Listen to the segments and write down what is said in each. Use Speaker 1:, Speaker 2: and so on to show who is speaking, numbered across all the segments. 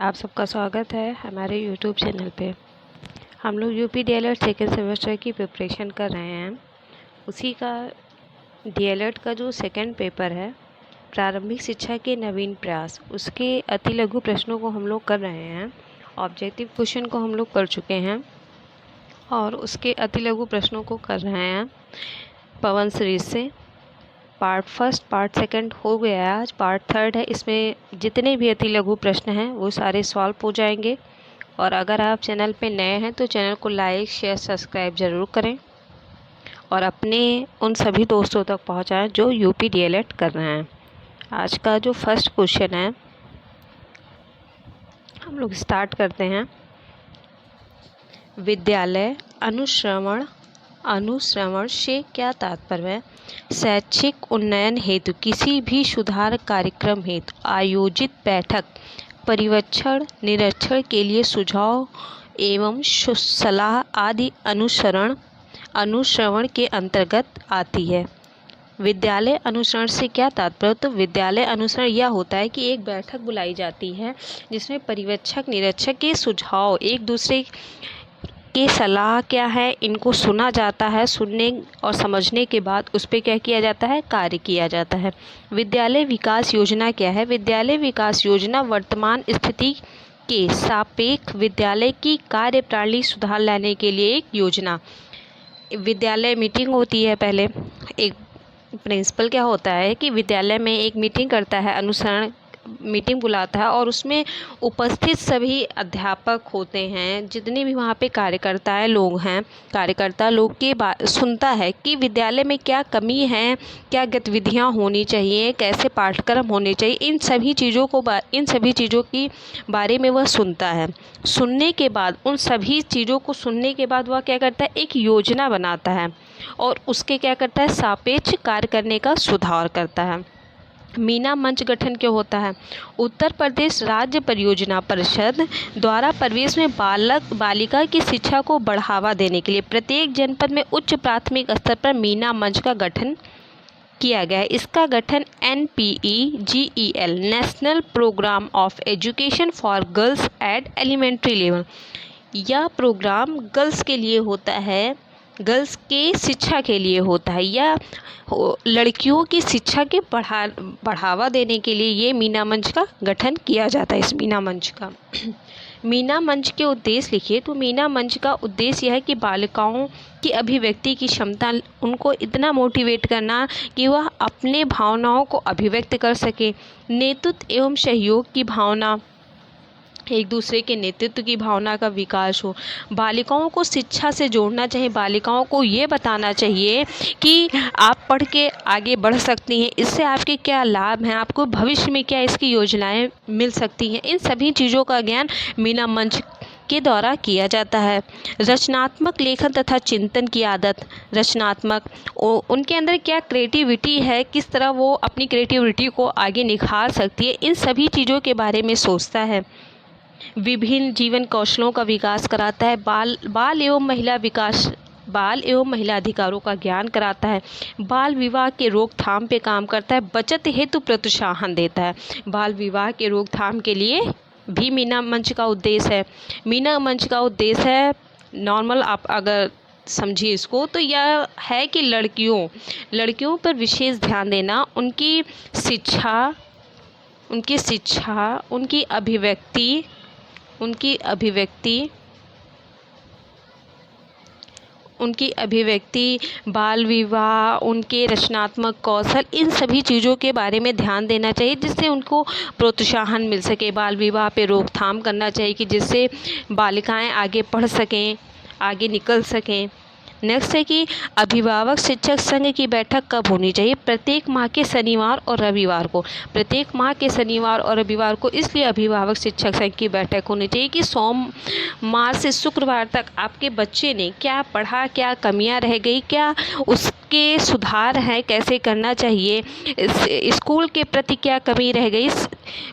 Speaker 1: आप सबका स्वागत है हमारे यूट्यूब चैनल पे। हम लोग यूपी डीएलएड सेकेंड सेमेस्टर की प्रिपरेशन कर रहे हैं। उसी का डीएलएड का जो सेकेंड पेपर है, प्रारंभिक शिक्षा के नवीन प्रयास, उसके अति लघु प्रश्नों को हम लोग कर रहे हैं। ऑब्जेक्टिव क्वेश्चन को हम लोग कर चुके हैं और उसके अति लघु प्रश्नों को कर रहे हैं पवन सीरीज से। पार्ट फर्स्ट पार्ट सेकंड हो गया है, आज पार्ट थर्ड है। इसमें जितने भी अति लघु प्रश्न हैं वो सारे सॉल्व हो जाएंगे। और अगर आप चैनल पे नए हैं तो चैनल को लाइक शेयर सब्सक्राइब ज़रूर करें और अपने उन सभी दोस्तों तक पहुंचाएं जो यूपी डीएलएड कर रहे हैं। आज का जो फर्स्ट क्वेश्चन है हम लोग स्टार्ट करते हैं। विद्यालय अनुश्रवण से क्या तात्पर्य है? शैक्षिक उन्नयन हेतु किसी भी सुधार कार्यक्रम हेतु आयोजित बैठक, परिवीक्षण, निरीक्षण के लिए सुझाव एवं सलाह आदि अनुश्रवण के अंतर्गत आती है। विद्यालय अनुश्रवण से क्या तात्पर्य? तो विद्यालय अनुश्रवण यह होता है कि एक बैठक बुलाई जाती है जिसमें परिवीक्षक निरीक्षक के सुझाव, एक दूसरे की सलाह क्या है, इनको सुना जाता है। सुनने और समझने के बाद उस पर क्या किया जाता है? कार्य किया जाता है। विद्यालय विकास योजना क्या है? विद्यालय विकास योजना वर्तमान स्थिति के सापेक्ष विद्यालय की कार्यप्रणाली सुधार लाने के लिए एक योजना। विद्यालय मीटिंग होती है। पहले एक प्रिंसिपल क्या होता है कि विद्यालय में एक मीटिंग करता है, अनुसरण मीटिंग बुलाता है और उसमें उपस्थित सभी अध्यापक होते हैं, जितने भी वहाँ पे कार्यकर्ता लोग की बात सुनता है कि विद्यालय में क्या कमी है, क्या गतिविधियाँ होनी चाहिए, कैसे पाठ्यक्रम होने चाहिए। इन सभी चीज़ों की बारे में वह सुनता है। सुनने के बाद उन सभी चीज़ों को सुनने के बाद वह क्या करता है? एक योजना बनाता है और उसके क्या करता है? सापेक्ष कार्य करने का सुधार करता है। मीना मंच गठन क्यों होता है? उत्तर प्रदेश राज्य परियोजना परिषद द्वारा प्रदेश में बालक बालिका की शिक्षा को बढ़ावा देने के लिए प्रत्येक जनपद में उच्च प्राथमिक स्तर पर मीना मंच का गठन किया गया है। इसका गठन NPEGEL national programme of education for girls at elementary level, यह प्रोग्राम गर्ल्स के लिए होता है, गर्ल्स के शिक्षा के लिए होता है या लड़कियों की शिक्षा के बढ़ावा देने के लिए ये मीना मंच का गठन किया जाता है। इस मीना मंच का मीना मंच के उद्देश्य लिखिए। तो मीना मंच का उद्देश्य यह है कि बालिकाओं की अभिव्यक्ति की क्षमता, उनको इतना मोटिवेट करना कि वह अपने भावनाओं को अभिव्यक्त कर सके। नेतृत्व एवं सहयोग की भावना, एक दूसरे के नेतृत्व की भावना का विकास हो। बालिकाओं को शिक्षा से जोड़ना चाहिए। बालिकाओं को ये बताना चाहिए कि आप पढ़ के आगे बढ़ सकती हैं, इससे आपके क्या लाभ हैं, आपको भविष्य में क्या इसकी योजनाएं मिल सकती हैं। इन सभी चीज़ों का ज्ञान मीना मंच के द्वारा किया जाता है। रचनात्मक लेखन तथा चिंतन की आदत, उनके अंदर क्या क्रिएटिविटी है, किस तरह वो अपनी क्रिएटिविटी को आगे निखार सकती है, इन सभी चीज़ों के बारे में सोचता है। विभिन्न जीवन कौशलों का विकास कराता है। बाल एवं महिला अधिकारों का ज्ञान कराता है। बाल विवाह के रोकथाम पे काम करता है। बचत हेतु प्रोत्साहन देता है। बाल विवाह के रोकथाम के लिए भी मीना मंच का उद्देश्य है। मीना मंच का उद्देश्य है, नॉर्मल आप अगर समझिए इसको, तो यह है कि लड़कियों पर विशेष ध्यान देना, उनकी शिक्षा, उनकी अभिव्यक्ति, बाल विवाह, उनके रचनात्मक कौशल, इन सभी चीज़ों के बारे में ध्यान देना चाहिए जिससे उनको प्रोत्साहन मिल सके। बाल विवाह पे रोकथाम करना चाहिए कि जिससे बालिकाएं आगे पढ़ सकें, आगे निकल सकें। नेक्स्ट है कि अभिभावक शिक्षक संघ की बैठक कब होनी चाहिए? प्रत्येक माह के शनिवार और रविवार को। प्रत्येक माह के शनिवार और रविवार को इसलिए अभिभावक शिक्षक संघ की बैठक होनी चाहिए कि सोमवार से शुक्रवार तक आपके बच्चे ने क्या पढ़ा, क्या कमियां रह गई, क्या उसके सुधार हैं, कैसे करना चाहिए, स्कूल के प्रति क्या कमी रह गई,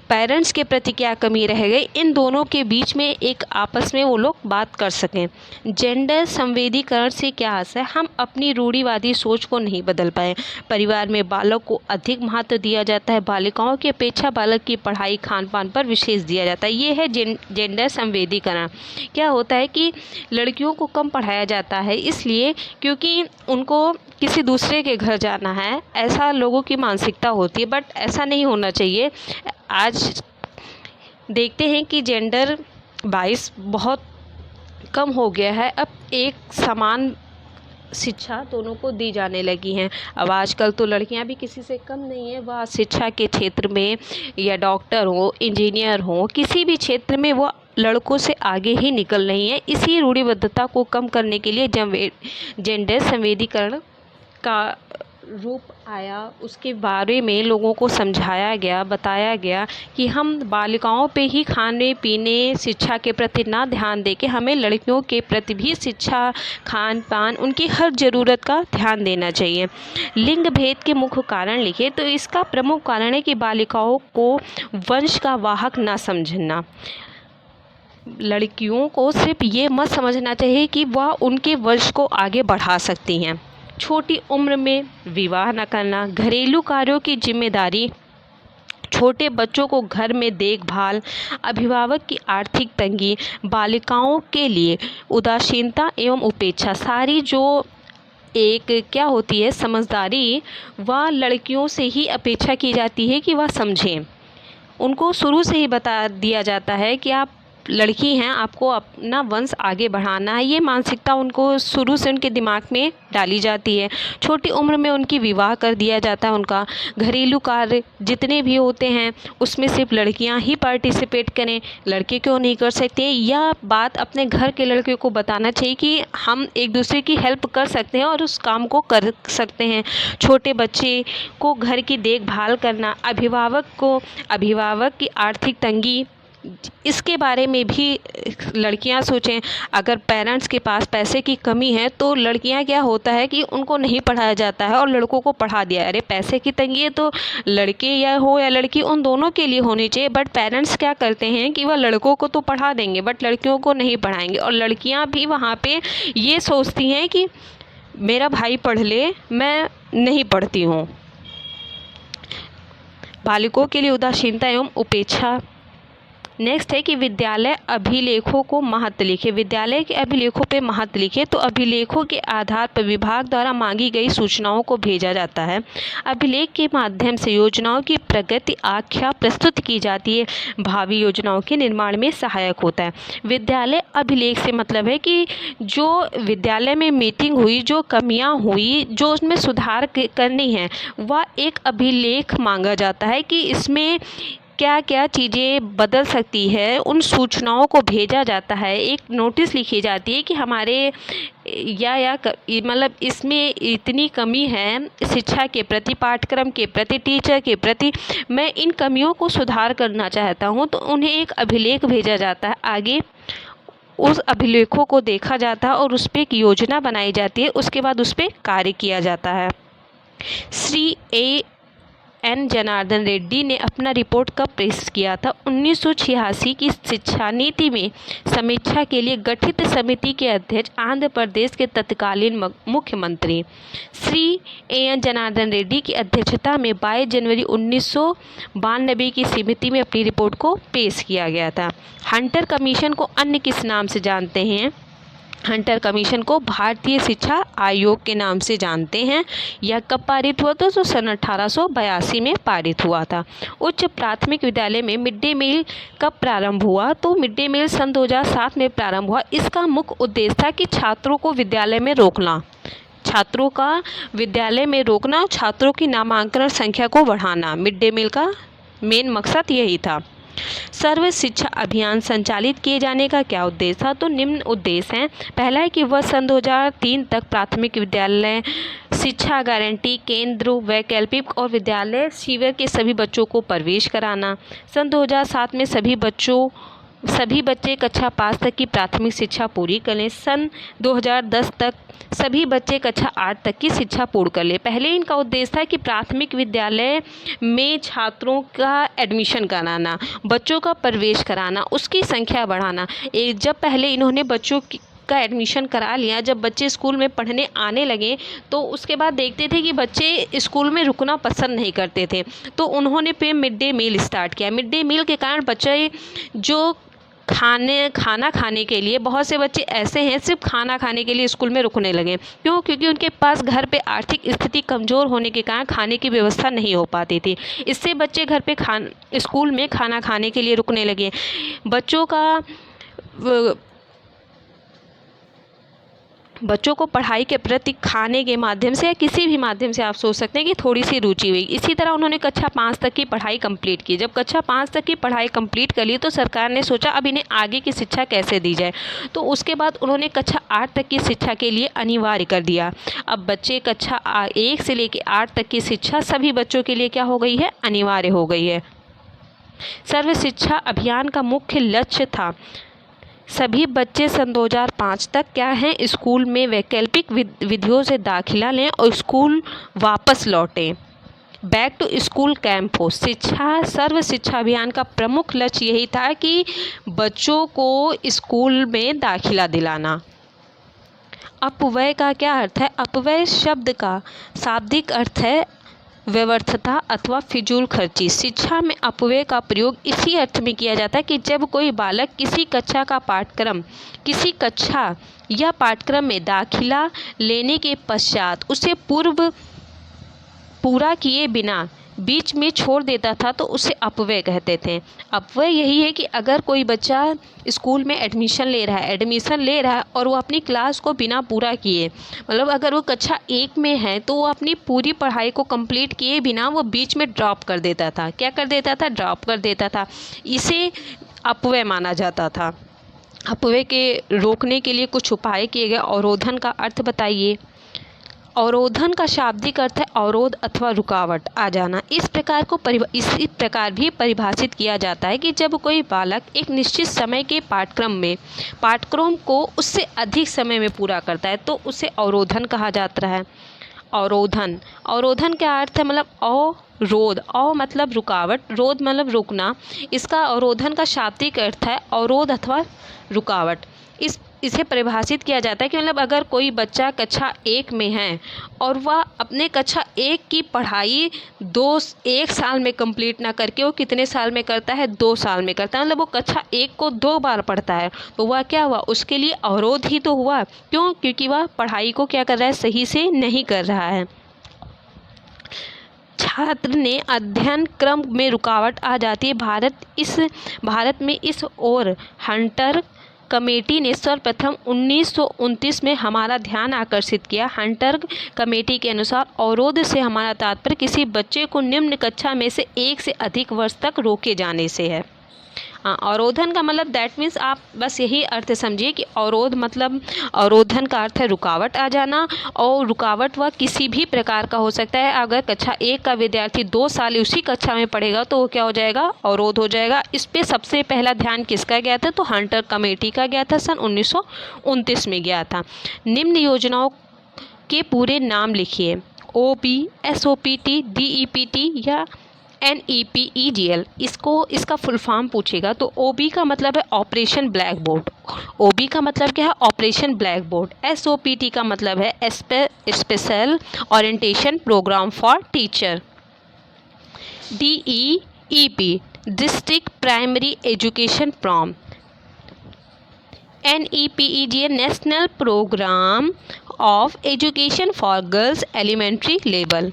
Speaker 1: पेरेंट्स के प्रति क्या कमी रह गई, इन दोनों के बीच में एक आपस में वो लोग बात कर सकें। जेंडर संवेदीकरण से क्या आशा है, हम अपनी रूढ़िवादी सोच को नहीं बदल पाए। परिवार में बालक को अधिक महत्व दिया जाता है, बालिकाओं की अपेक्षा बालक की पढ़ाई खान पान पर विशेष दिया जाता है। ये है जेंडर संवेदीकरण। क्या होता है कि लड़कियों को कम पढ़ाया जाता है इसलिए क्योंकि उनको किसी दूसरे के घर जाना है, ऐसा लोगों की मानसिकता होती है, बट ऐसा नहीं होना चाहिए। आज देखते हैं कि जेंडर वाइज बहुत कम हो गया है। अब एक समान शिक्षा दोनों को दी जाने लगी हैं। अब आजकल तो लड़कियां भी किसी से कम नहीं है, वह शिक्षा के क्षेत्र में या डॉक्टर हो, इंजीनियर हो, किसी भी क्षेत्र में वो लड़कों से आगे ही निकल रही हैं। इसी रूढ़िबद्धता को कम करने के लिए जब जेंडर संवेदीकरण का रूप आया, उसके बारे में लोगों को समझाया गया, बताया गया कि हम बालिकाओं पे ही खाने पीने शिक्षा के प्रति ना ध्यान दे के हमें लड़कियों के प्रति भी शिक्षा, खान पान, उनकी हर ज़रूरत का ध्यान देना चाहिए। लिंग भेद के मुख्य कारण लिखे तो इसका प्रमुख कारण है कि बालिकाओं को वंश का वाहक ना समझना। लड़कियों को सिर्फ ये मत समझना चाहिए कि वह उनके वंश को आगे बढ़ा सकती हैं। छोटी उम्र में विवाह न करना, घरेलू कार्यों की जिम्मेदारी, छोटे बच्चों को घर में देखभाल, अभिभावक की आर्थिक तंगी, बालिकाओं के लिए उदासीनता एवं उपेक्षा, सारी जो एक क्या होती है समझदारी, वह लड़कियों से ही अपेक्षा की जाती है कि वह समझें। उनको शुरू से ही बता दिया जाता है कि आप लड़की हैं, आपको अपना वंश आगे बढ़ाना है। ये मानसिकता उनको शुरू से उनके दिमाग में डाली जाती है। छोटी उम्र में उनकी विवाह कर दिया जाता है। उनका घरेलू कार्य जितने भी होते हैं उसमें सिर्फ लड़कियां ही पार्टिसिपेट करें, लड़के क्यों नहीं कर सकते। यह बात अपने घर के लड़के को बताना चाहिए कि हम एक दूसरे की हेल्प कर सकते हैं और उस काम को कर सकते हैं। छोटे बच्चे को घर की देखभाल करना, अभिभावक की आर्थिक तंगी, इसके बारे में भी लड़कियां सोचें। अगर पेरेंट्स के पास पैसे की कमी है तो लड़कियां क्या होता है कि उनको नहीं पढ़ाया जाता है और लड़कों को पढ़ा दिया। अरे पैसे की तंगी है तो लड़के या हो या लड़की, उन दोनों के लिए होनी चाहिए। बट पेरेंट्स क्या करते हैं कि वह लड़कों को तो पढ़ा देंगे बट लड़कियों को नहीं पढ़ाएंगे। और लड़कियां भी वहाँ पे ये सोचती हैं कि मेरा भाई पढ़ ले, मैं नहीं पढ़ती हूँ। बालिकों के लिए उदासीनता एवं उपेक्षा। नेक्स्ट है कि विद्यालय अभिलेखों को महत्व लिखे। विद्यालय के अभिलेखों पे महत्व लिखे तो अभिलेखों के आधार पर विभाग द्वारा मांगी गई सूचनाओं को भेजा जाता है। अभिलेख के माध्यम से योजनाओं की प्रगति आख्या प्रस्तुत की जाती है, भावी योजनाओं के निर्माण में सहायक होता है। विद्यालय अभिलेख से मतलब है कि जो विद्यालय में मीटिंग हुई, जो कमियां हुई, जो उसमें सुधार करनी है, वह एक अभिलेख मांगा जाता है कि इसमें क्या क्या चीज़ें बदल सकती है। उन सूचनाओं को भेजा जाता है, एक नोटिस लिखी जाती है कि हमारे मतलब इसमें इतनी कमी है शिक्षा के प्रति, पाठ्यक्रम के प्रति, टीचर के प्रति, मैं इन कमियों को सुधार करना चाहता हूँ। तो उन्हें एक अभिलेख भेजा जाता है। आगे उस अभिलेखों को देखा जाता है और उस पर एक योजना बनाई जाती है, उसके बाद उस पर कार्य किया जाता है। श्री एन जनार्दन रेड्डी ने अपना रिपोर्ट कब पेश किया था? 1986 की शिक्षा नीति में समीक्षा के लिए गठित समिति के अध्यक्ष आंध्र प्रदेश के तत्कालीन मुख्यमंत्री श्री एन जनार्दन रेड्डी की अध्यक्षता में 22 जनवरी 1992 की समिति में अपनी रिपोर्ट को पेश किया गया था। हंटर कमीशन को अन्य किस नाम से जानते हैं? हंटर कमीशन को भारतीय शिक्षा आयोग के नाम से जानते हैं। यह कब पारित हुआ था? तो सन 1882 में पारित हुआ था। उच्च प्राथमिक विद्यालय में मिड डे मील कब प्रारंभ हुआ? तो मिड डे मील सन 2007 में प्रारंभ हुआ। इसका मुख्य उद्देश्य था कि छात्रों को विद्यालय में रोकना, छात्रों का विद्यालय में रोकना, छात्रों की नामांकन संख्या को बढ़ाना। मिड डे मील का मेन मकसद यही था। सर्व शिक्षा अभियान संचालित किए जाने का क्या उद्देश्य था? तो निम्न उद्देश्य हैं। पहला है कि वह सन 2003 तक प्राथमिक विद्यालय शिक्षा गारंटी केंद्र, वैकल्पिक और विद्यालय शिविर के सभी बच्चों को प्रवेश कराना। सन 2007 में सभी बच्चों सभी बच्चे कक्षा 5 तक की प्राथमिक शिक्षा पूरी कर लें। सन 2010 तक सभी बच्चे कक्षा 8 तक की शिक्षा पूर्ण कर लें। पहले इनका उद्देश्य था कि प्राथमिक विद्यालय में छात्रों का एडमिशन कराना, बच्चों का प्रवेश कराना, उसकी संख्या बढ़ाना। जब पहले इन्होंने बच्चों का एडमिशन करा लिया, जब बच्चे स्कूल में पढ़ने आने लगे तो उसके बाद देखते थे कि बच्चे स्कूल में रुकना पसंद नहीं करते थे, तो उन्होंने फिर मिड डे मील स्टार्ट किया। मिड डे मील के कारण बच्चे जो खाना खाने के लिए, बहुत से बच्चे ऐसे हैं सिर्फ खाना खाने के लिए स्कूल में रुकने लगे। क्यों? क्योंकि उनके पास घर पे आर्थिक स्थिति कमज़ोर होने के कारण खाने की व्यवस्था नहीं हो पाती थी। इससे बच्चे घर पे स्कूल में खाना खाने के लिए रुकने लगे। बच्चों को पढ़ाई के प्रति खाने के माध्यम से या किसी भी माध्यम से आप सोच सकते हैं कि थोड़ी सी रुचि हुई। इसी तरह उन्होंने कक्षा 5 तक की पढ़ाई कंप्लीट की। जब कक्षा 5 तक की पढ़ाई कंप्लीट कर ली तो सरकार ने सोचा अब इन्हें आगे की शिक्षा कैसे दी जाए, तो उसके बाद उन्होंने कक्षा 8 तक की शिक्षा के लिए अनिवार्य कर दिया। अब बच्चे कक्षा 1 से लेकर 8 तक की शिक्षा सभी बच्चों के लिए क्या हो गई है? अनिवार्य हो गई है। सर्व शिक्षा अभियान का मुख्य लक्ष्य था सभी बच्चे सन 2005 तक क्या हैं, स्कूल में वैकल्पिक विधियों से दाखिला लें और स्कूल वापस लौटें। बैक टू स्कूल कैंप हो। सर्व शिक्षा अभियान का प्रमुख लक्ष्य यही था कि बच्चों को स्कूल में दाखिला दिलाना। अपव्यय का क्या अर्थ है? अपव्यय शब्द का शाब्दिक अर्थ है व्यर्थता अथवा फिजूल खर्ची। शिक्षा में अपव्यय का प्रयोग इसी अर्थ में किया जाता है कि जब कोई बालक किसी कक्षा या पाठ्यक्रम में दाखिला लेने के पश्चात उसे पूरा किए बिना बीच में छोड़ देता था तो उसे अपव्यय कहते थे। अपव्यय यही है कि अगर कोई बच्चा स्कूल में एडमिशन ले रहा है और वो अपनी क्लास को बिना पूरा किए, मतलब अगर वो कक्षा 1 में है तो वो अपनी पूरी पढ़ाई को कंप्लीट किए बिना वो बीच में ड्रॉप कर देता था। क्या कर देता था? ड्रॉप कर देता था। इसे अपव्यय माना जाता था। अपव्यय के रोकने के लिए कुछ उपाय किए गए। अवरोधन का अर्थ बताइए। अवरोधन का शाब्दिक अर्थ है अवरोध अथवा रुकावट आ जाना। इस प्रकार भी परिभाषित किया जाता है कि जब कोई बालक एक निश्चित समय के पाठ्यक्रम को उससे अधिक समय में पूरा करता है तो उसे अवरोधन कहा जाता है। अवरोधन का अर्थ है मतलब अवरोध। मतलब रुकावट, रोध मतलब रुकना। इसका अवरोधन का शाब्दिक अर्थ है अवरोध अथवा रुकावट। इसे परिभाषित किया जाता है कि मतलब अगर कोई बच्चा कक्षा 1 में है और वह अपने कक्षा 1 की पढ़ाई 1 साल में कंप्लीट ना करके वो कितने साल में करता है? 2 साल में करता है। मतलब वो कक्षा 1 को 2 बार पढ़ता है तो वह क्या हुआ? उसके लिए अवरोध ही तो हुआ। क्यों? क्योंकि वह पढ़ाई को क्या कर रहा है? सही से नहीं कर रहा है। छात्र ने अध्ययन क्रम में रुकावट आ जाती है। भारत में इस ओर हंटर कमेटी ने सर्वप्रथम 1929 में हमारा ध्यान आकर्षित किया। हंटर कमेटी के अनुसार अवरोध से हमारा तात्पर्य किसी बच्चे को निम्न कक्षा में से 1 से अधिक वर्ष तक रोके जाने से है। अवरोधन का मतलब दैट मीन्स आप बस यही अर्थ समझिए कि अवरोधन का अर्थ है रुकावट आ जाना, और रुकावट वह किसी भी प्रकार का हो सकता है। अगर कक्षा 1 का विद्यार्थी 2 साल उसी कक्षा में पढ़ेगा तो वो क्या हो जाएगा? अवरोध हो जाएगा। इस पे सबसे पहला ध्यान किसका गया था? तो हंटर कमेटी का गया था, सन 1929 में गया था। निम्न योजनाओं के पूरे नाम लिखिए। OB, SOPT, DEPT या NEPEGL। इसका फुल फॉर्म पूछेगा तो OB का मतलब है ऑपरेशन ब्लैक बोर्ड। OB का मतलब क्या है? Operation black board. SOPT का मतलब है special orientation programme for teacher. DEEP district primary education programme. NEPEGL national programme of education for girls elementary level.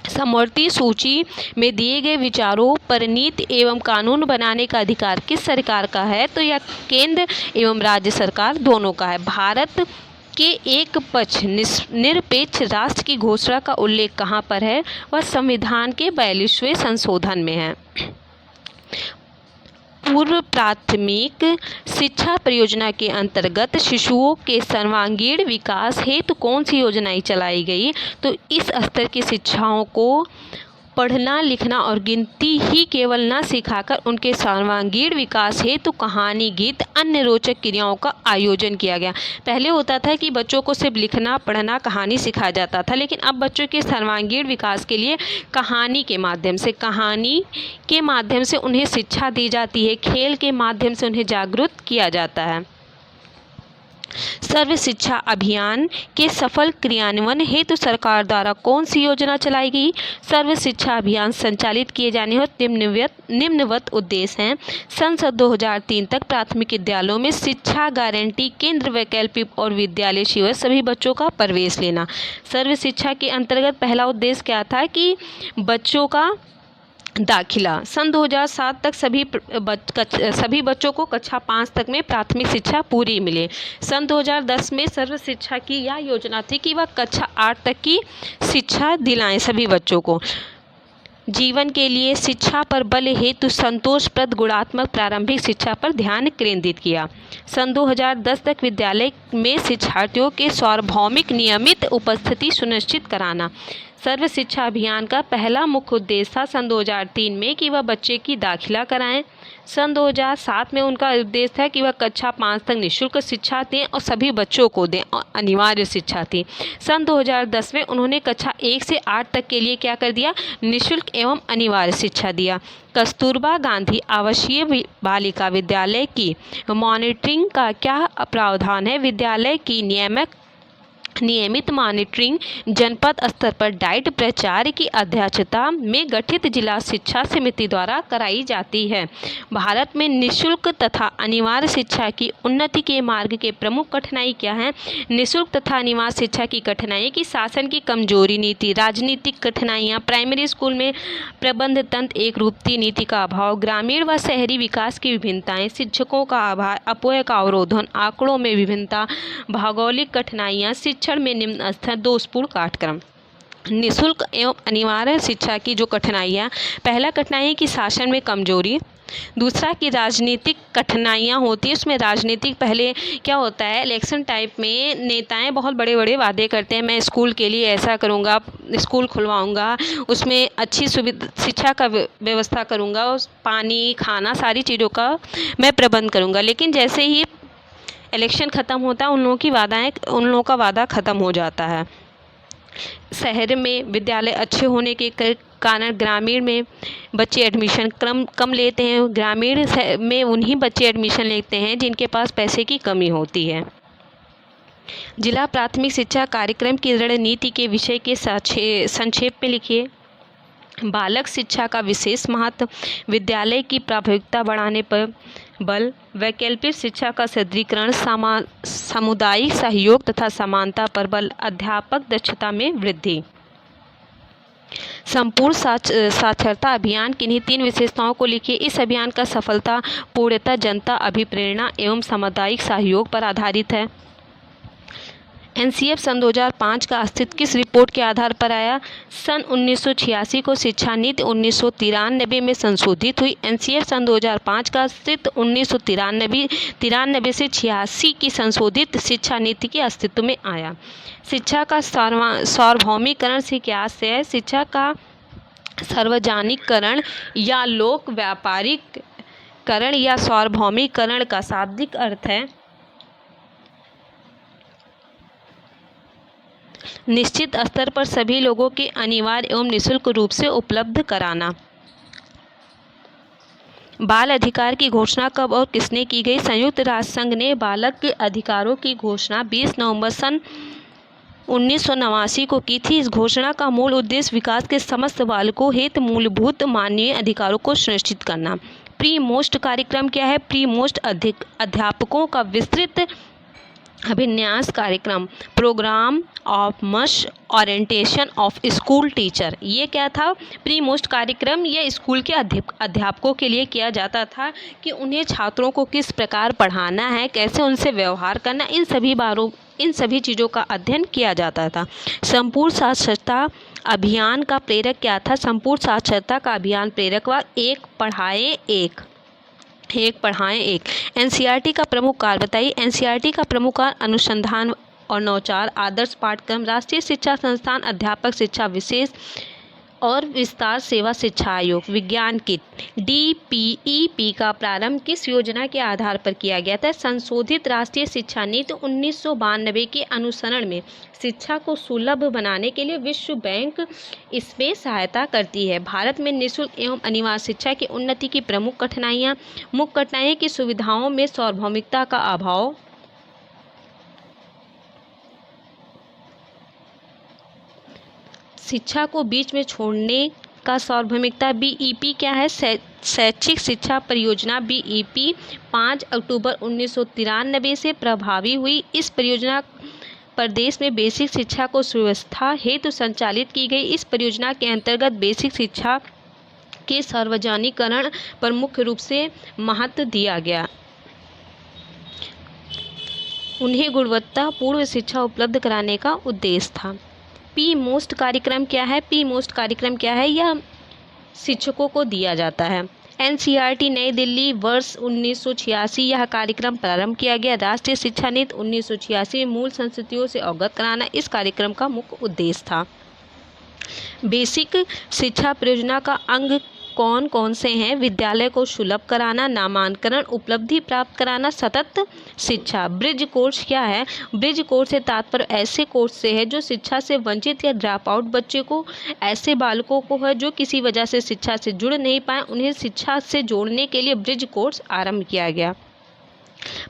Speaker 1: समवर्ती सूची में दिए गए विचारों पर नीति एवं कानून बनाने का अधिकार किस सरकार का है? तो यह केंद्र एवं राज्य सरकार दोनों का है। भारत के एक पक्ष निरपेक्ष राष्ट्र की घोषणा का उल्लेख कहाँ पर है? वह संविधान के 42वें संशोधन में है। पूर्व प्राथमिक शिक्षा परियोजना के अंतर्गत शिशुओं के सर्वांगीण विकास हेतु कौन सी योजनाएं चलाई गई? तो इस स्तर की शिक्षाओं को पढ़ना लिखना और गिनती ही केवल न सिखाकर उनके सर्वांगीण विकास हेतु कहानी, गीत, अन्य रोचक क्रियाओं का आयोजन किया गया। पहले होता था कि बच्चों को सिर्फ लिखना, पढ़ना, कहानी सिखाया जाता था, लेकिन अब बच्चों के सर्वांगीण विकास के लिए कहानी के माध्यम से उन्हें शिक्षा दी जाती है, खेल के माध्यम से उन्हें जागरूक किया जाता है। सर्व शिक्षा अभियान के सफल क्रियान्वयन हेतु सरकार द्वारा कौन सी योजना चलाई गई? सर्व शिक्षा अभियान संचालित किए जाने हेतु निम्नवत उद्देश्य हैं। सन 2003 तक प्राथमिक विद्यालयों में शिक्षा गारंटी केंद्र, वैकल्पिक और विद्यालय शिविर सभी बच्चों का प्रवेश लेना। सर्व शिक्षा के अंतर्गत पहला उद्देश्य क्या था कि बच्चों का दाखिला। सन 2007 तक सभी बच्चों को कक्षा 5 तक में प्राथमिक शिक्षा पूरी मिले। सन 2010 में सर्व शिक्षा की यह योजना थी कि वह कक्षा 8 तक की शिक्षा दिलाएं सभी बच्चों को। जीवन के लिए शिक्षा पर बल हेतु संतोषप्रद गुणात्मक प्रारंभिक शिक्षा पर ध्यान केंद्रित किया। सन 2010 तक विद्यालय में शिक्षार्थियों के सार्वभौमिक नियमित उपस्थिति सुनिश्चित कराना। सर्व शिक्षा अभियान का पहला मुख्य उद्देश्य था सन 2003 में कि वह बच्चे की दाखिला कराएं। सन 2007 में उनका उद्देश्य था कि वह कक्षा 5 तक निःशुल्क शिक्षा दें और सभी बच्चों को दें, और अनिवार्य शिक्षा थी। सन 2010 में उन्होंने कक्षा 1 से 8 तक के लिए क्या कर दिया? निःशुल्क एवं अनिवार्य शिक्षा दिया। कस्तूरबा गांधी आवासीय बालिका विद्यालय की मॉनिटरिंग का क्या प्रावधान है? विद्यालय की नियमित मॉनिटरिंग जनपद स्तर पर डाइट प्राचार्य की अध्यक्षता में गठित जिला शिक्षा समिति द्वारा कराई जाती है। भारत में निःशुल्क तथा अनिवार्य शिक्षा की उन्नति के मार्ग के प्रमुख कठिनाई क्या हैं? निःशुल्क तथा अनिवार्य शिक्षा की कठिनाई की शासन की कमजोरी, नीति, राजनीतिक कठिनाइयाँ, प्राइमरी स्कूल में प्रबंध तंत्र एक रूपती नीति का अभाव, ग्रामीण व शहरी विकास की विभिन्नताएं, शिक्षकों का अभाव, अपव्यय का अवरोधन, आंकड़ों में विभिन्नता, भौगोलिक कठिनाइयाँ, शिक्षण में निम्न स्तर, दोषपूर्ण पाठ्यक्रम। निःशुल्क एवं अनिवार्य शिक्षा की जो कठिनाइयाँ, पहला कठिनाई है कि शासन में कमजोरी, दूसरा कि राजनीतिक कठिनाइयाँ होती है। उसमें राजनीतिक पहले क्या होता है, इलेक्शन टाइप में नेताएं बहुत बड़े बड़े वादे करते हैं, मैं स्कूल के लिए ऐसा करूँगा, स्कूल खुलवाऊँगा, उसमें अच्छी सुविधा शिक्षा का व्यवस्था करूँगा, पानी, खाना, सारी चीज़ों का मैं प्रबंध करूँगा। लेकिन जैसे ही इलेक्शन ख़त्म होता है उन लोगों का वादा ख़त्म हो जाता है। शहर में विद्यालय अच्छे होने के कारण ग्रामीण में बच्चे एडमिशन कम लेते हैं। ग्रामीण में उन्हीं बच्चे एडमिशन लेते हैं जिनके पास पैसे की कमी होती है। जिला प्राथमिक शिक्षा कार्यक्रम की रणनीति के विषय के संक्षेप में लिखिए। बालक शिक्षा का विशेष महत्व, विद्यालय की प्रभावकारिता बढ़ाने पर बल, वैकल्पिक शिक्षा का सुदृढ़ीकरण, सामुदायिक सहयोग तथा समानता पर बल, अध्यापक दक्षता में वृद्धि। संपूर्ण साक्षरता अभियान किन्हीं 3 विशेषताओं को लिखिए। इस अभियान का सफलता पूर्णतः जनता अभिप्रेरणा एवं सामुदायिक सहयोग पर आधारित है। एनसीएफ सन 2005 का अस्तित्व किस रिपोर्ट के आधार पर आया? सन 1986 को शिक्षा नीति 1993 में संशोधित हुई। एनसीएफ सन 2005 का अस्तित्व 1993 से 86 की संशोधित शिक्षा नीति के अस्तित्व में आया। शिक्षा का सार्वभौमिकरण से क्या आशय है? शिक्षा का सार्वजनिकरण या लोक व्यापारीकरण या सार्वभौमिकरण का शाब्दिक अर्थ है निश्चित स्तर पर सभी लोगों के अनिवार्य एवं निःशुल्क रूप से उपलब्ध कराना। बाल अधिकार की घोषणा कब और किसने की गई? संयुक्त राष्ट्र संघ ने बालक के अधिकारों की घोषणा 20 नवंबर सन 1989 को की थी। इस घोषणा का मूल उद्देश्य विकास के समस्त बालकों हेतु मूलभूत मानवीय अधिकारों को सुनिश्चित करना। प्री मोस्ट कार्यक्रम क्या है? प्री मोस्ट अध्यापकों का विस्तृत अभिन्यास कार्यक्रम, programme of must orientation of school teacher. ये क्या था? प्री मोस्ट कार्यक्रम ये स्कूल के अध्यापकों के लिए किया जाता था कि उन्हें छात्रों को किस प्रकार पढ़ाना है, कैसे उनसे व्यवहार करना, इन सभी चीज़ों का अध्ययन किया जाता था। संपूर्ण साक्षरता अभियान का प्रेरक क्या था? संपूर्ण साक्षरता का अभियान प्रेरक व एक पढ़ाएं एक। एनसीईआरटी का प्रमुख कार्य बताइए। एनसीईआरटी का प्रमुख कार्य अनुसंधान और नवाचार, आदर्श पाठ्यक्रम, राष्ट्रीय शिक्षा संस्थान, अध्यापक शिक्षा विशेष और विस्तार सेवा शिक्षा आयोग विज्ञान किट DPEP का प्रारंभ किस योजना के आधार पर किया गया था? संशोधित राष्ट्रीय शिक्षा नीति 1992 के अनुसरण में शिक्षा को सुलभ बनाने के लिए विश्व बैंक इसमें सहायता करती है। भारत में निःशुल्क एवं अनिवार्य शिक्षा की उन्नति की प्रमुख कठिनाइयाँ की सुविधाओं में सार्वभौमिकता का अभाव, शिक्षा को बीच में छोड़ने का सार्वभौमिकता। BEP क्या है? शैक्षिक शिक्षा परियोजना BEP 5 अक्टूबर 1993 से प्रभावी हुई। इस परियोजना प्रदेश में बेसिक शिक्षा को सुव्यवस्था हेतु संचालित की गई। इस परियोजना के अंतर्गत बेसिक शिक्षा के सार्वजनिकरण पर मुख्य रूप से महत्व दिया गया। उन्हें गुणवत्तापूर्ण शिक्षा उपलब्ध कराने का उद्देश्य था। PMOST कार्यक्रम क्या है? PMOST कार्यक्रम क्या है? यह शिक्षकों को दिया जाता है। NCERT नई दिल्ली वर्ष 1986 यह कार्यक्रम प्रारंभ किया गया। राष्ट्रीय शिक्षा नीति 1986 में मूल संस्थितियों से अवगत कराना इस कार्यक्रम का मुख्य उद्देश्य था। बेसिक शिक्षा परियोजना का अंग कौन कौन से हैं? विद्यालय को सुलभ कराना, नामांकन, उपलब्धि प्राप्त कराना, सतत शिक्षा। ब्रिज कोर्स क्या है? ब्रिज कोर्स से तात्पर्य ऐसे कोर्स से है जो शिक्षा से वंचित या ड्रॉप आउट बच्चे को, ऐसे बालकों को है जो किसी वजह से शिक्षा से जुड़ नहीं पाए, उन्हें शिक्षा से जोड़ने के लिए ब्रिज कोर्स आरंभ किया गया।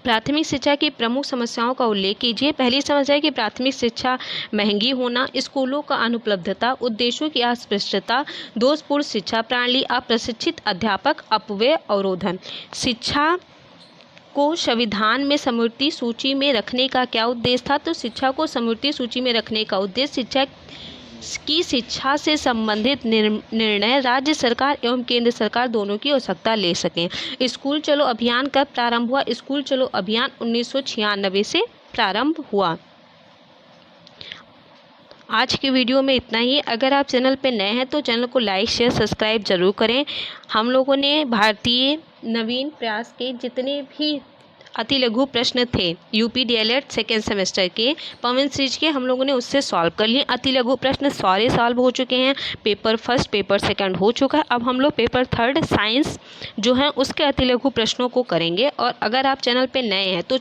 Speaker 1: प्राथमिक शिक्षा की प्रमुख समस्याओं का उल्लेख कीजिए। पहली समस्या है कि प्राथमिक शिक्षा महंगी होना, स्कूलों का अनुपलब्धता, उद्देश्यों की अस्पष्टता, दोषपूर्ण शिक्षा प्रणाली, अप्रशिक्षित अध्यापक, अपव्यय, अवरोधन। शिक्षा को संविधान में समवर्ती सूची में रखने का क्या उद्देश्य था? तो शिक्षा को समवर्ती सूची में रखने का उद्देश्य शिक्षा से संबंधित निर्णय राज्य सरकार एवं केंद्र सरकार दोनों की आवश्यकता ले सकें। स्कूल चलो अभियान कब प्रारंभ हुआ? स्कूल चलो अभियान 1996 से प्रारंभ हुआ। आज की वीडियो में इतना ही। अगर आप चैनल पर नए हैं तो चैनल को लाइक शेयर सब्सक्राइब जरूर करें। हम लोगों ने भारतीय नवीन प्रयास के जितने भी अति लघु प्रश्न थे UP DLED सेकेंड सेमेस्टर के पवन सीरीज के, हम लोगों ने उससे सॉल्व कर लिए। अति लघु प्रश्न सारे सॉल्व हो चुके हैं। पेपर फर्स्ट पेपर सेकंड हो चुका है। अब हम लोग पेपर थर्ड साइंस जो है उसके अति लघु प्रश्नों को करेंगे। और अगर आप चैनल पे नए हैं तो